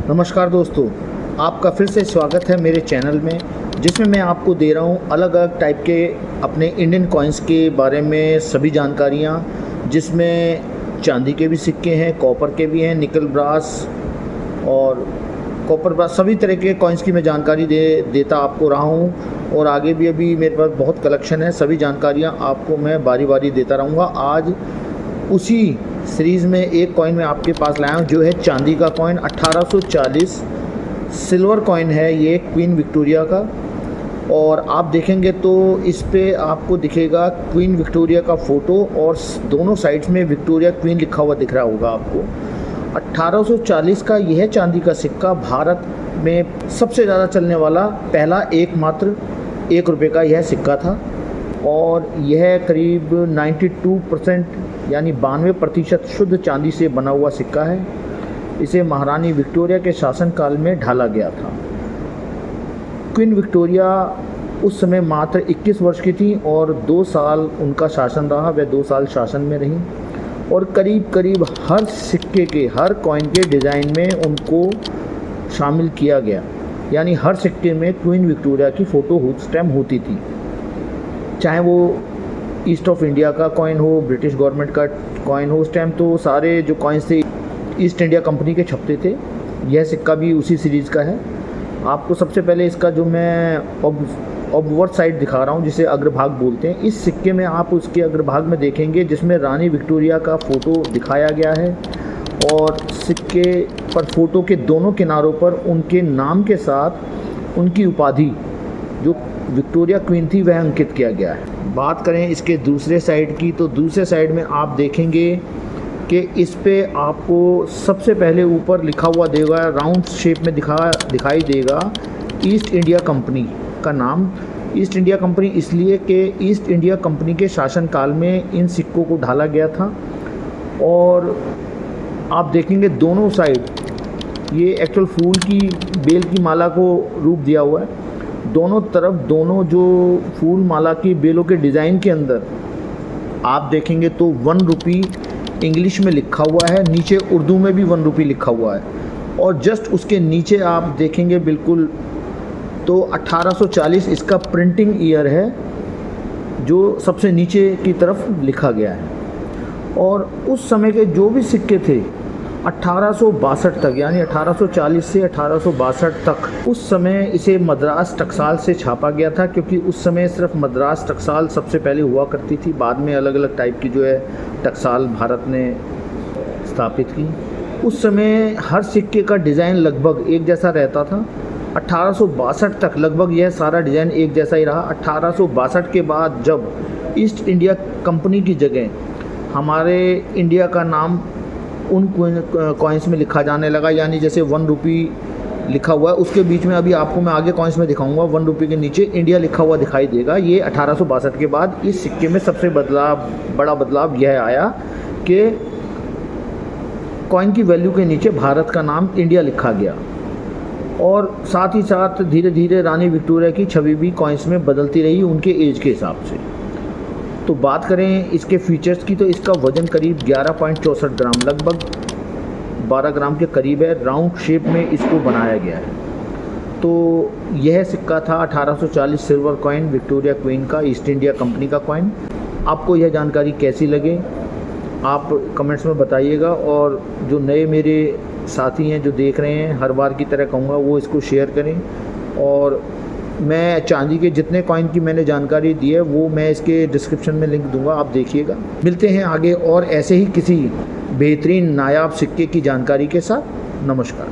नमस्कार दोस्तों, आपका फिर से स्वागत है मेरे चैनल में, जिसमें मैं आपको दे रहा हूँ अलग अलग टाइप के अपने इंडियन कॉइन्स के बारे में सभी जानकारियाँ, जिसमें चांदी के भी सिक्के हैं, कॉपर के भी हैं, निकल ब्रास और कॉपर ब्रास, सभी तरह के कॉइन्स की मैं जानकारी देता आपको रहा हूँ। और आगे भी अभी मेरे पास बहुत कलेक्शन है, सभी जानकारियाँ आपको मैं बारी बारी देता रहूँगा। आज उसी सीरीज़ में एक कॉइन मैं आपके पास लाया हूँ जो है चांदी का कॉइन 1840 सिल्वर कॉइन है ये क्वीन विक्टोरिया का। और आप देखेंगे तो इस पे आपको दिखेगा क्वीन विक्टोरिया का फ़ोटो और दोनों साइड्स में विक्टोरिया क्वीन लिखा हुआ दिख रहा होगा आपको। 1840 का यह चांदी का सिक्का भारत में सबसे ज़्यादा चलने वाला पहला एकमात्र 1 रुपये का यह सिक्का था और यह करीब 92% यानी 92% शुद्ध चांदी से बना हुआ सिक्का है। इसे महारानी विक्टोरिया के शासनकाल में ढाला गया था। क्वीन विक्टोरिया उस समय मात्र 21 वर्ष की थी और 2 साल उनका शासन रहा। वह 2 साल शासन में रहीं और करीब करीब हर सिक्के के, हर कॉइन के डिज़ाइन में उनको शामिल किया गया, यानी हर सिक्के में क्वीन विक्टोरिया की फ़ोटो स्टैम्प होती थी। चाहे वो ईस्ट ऑफ इंडिया का कॉइन हो, ब्रिटिश गवर्नमेंट का कॉइन हो, स्टैम्प तो सारे जो कॉइन्स थे ईस्ट इंडिया कंपनी के छपते थे। यह सिक्का भी उसी सीरीज़ का है। आपको सबसे पहले इसका जो मैं ऑब्वर्ड साइड दिखा रहा हूँ, जिसे अग्रभाग बोलते हैं, इस सिक्के में आप उसके अग्रभाग में देखेंगे जिसमें रानी विक्टोरिया का फ़ोटो दिखाया गया है और सिक्के पर फ़ोटो के दोनों किनारों पर उनके नाम के साथ उनकी उपाधि जो विक्टोरिया क्वीन थी वह अंकित किया गया है। बात करें इसके दूसरे साइड की, तो दूसरे साइड में आप देखेंगे कि इस पे आपको सबसे पहले ऊपर लिखा हुआ देगा, राउंड शेप में दिखाई देगा ईस्ट इंडिया कंपनी का नाम। ईस्ट इंडिया कंपनी इसलिए कि ईस्ट इंडिया कंपनी के शासनकाल में इन सिक्कों को ढाला गया था। और आप देखेंगे दोनों साइड ये एक्चुअल फूल की बेल की माला को रूप दिया हुआ है। दोनों तरफ दोनों जो फूल माला की बेलों के डिज़ाइन के अंदर आप देखेंगे तो 1 रुपी इंग्लिश में लिखा हुआ है, नीचे उर्दू में भी 1 रुपी लिखा हुआ है और जस्ट उसके नीचे आप देखेंगे बिल्कुल तो 1840 इसका प्रिंटिंग ईयर है जो सबसे नीचे की तरफ लिखा गया है। और उस समय के जो भी सिक्के थे 1862 तक, यानी 1840 से 1862 तक, उस समय इसे मद्रास टकसाल से छापा गया था, क्योंकि उस समय सिर्फ मद्रास टकसाल सबसे पहले हुआ करती थी। बाद में अलग अलग टाइप की जो है टकसाल भारत ने स्थापित की। उस समय हर सिक्के का डिज़ाइन लगभग एक जैसा रहता था। 1862 तक लगभग यह सारा डिज़ाइन एक जैसा ही रहा। 1862 के बाद जब ईस्ट इंडिया कंपनी की जगह हमारे इंडिया का नाम उन कॉइन्स में लिखा जाने लगा, यानी जैसे 1 रुपी लिखा हुआ है उसके बीच में, अभी आपको मैं आगे कॉइन्स में दिखाऊंगा, 1 रुपी के नीचे इंडिया लिखा हुआ दिखाई देगा। ये 1862 के बाद इस सिक्के में सबसे बड़ा बदलाव यह आया कि कॉइन की वैल्यू के नीचे भारत का नाम इंडिया लिखा गया और साथ ही साथ धीरे धीरे रानी विक्टोरिया की छवि भी कॉइन्स में बदलती रही उनके एज के हिसाब से। तो बात करें इसके फीचर्स की, तो इसका वज़न करीब 11.64 ग्राम, लगभग 12 ग्राम के करीब है। राउंड शेप में इसको बनाया गया है। तो यह सिक्का था 1840 सिल्वर कॉइन विक्टोरिया क्वीन का, ईस्ट इंडिया कंपनी का कॉइन। आपको यह जानकारी कैसी लगे आप कमेंट्स में बताइएगा और जो नए मेरे साथी हैं जो देख रहे हैं, हर बार की तरह कहूँगा वो इसको शेयर करें। और मैं चांदी के जितने कॉइन की मैंने जानकारी दी है वो मैं इसके डिस्क्रिप्शन में लिंक दूंगा, आप देखिएगा। मिलते हैं आगे और ऐसे ही किसी बेहतरीन नायाब सिक्के की जानकारी के साथ। नमस्कार।